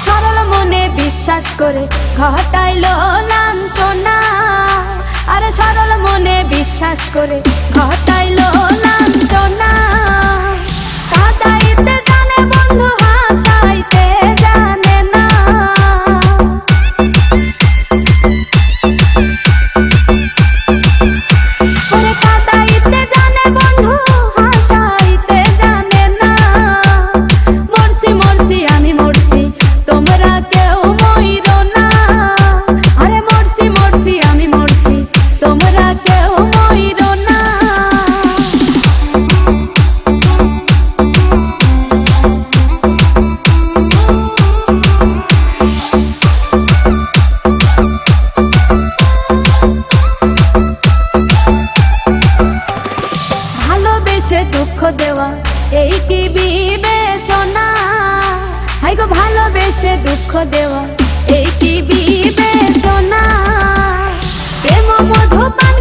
সরল মনে বিশ্বাস করে ঘটাইলো লাঞ্ছনা, আরে সরল মনে বিশ্বাস করে ঘটাইলো লাঞ্ছনা। কাঁদাইতে জানে বন্ধু হাসাইতে জানে না, ওরে কাঁদাইতে জানে বন্ধু হাসাইতে জানে না। মরছি মরছি আমি মরছি তোমরা কেউ মইরো না, আরে মরছি মরছি আমি মরছি তোমরা কেউ মইরো না। ভালোবেসে দুঃখ দেওয়া এই কি বিবেচনা, হাই গো ভালোবেসে দুঃখ দেওয়া এই কি বিবেচনা। প্রেম মধুপান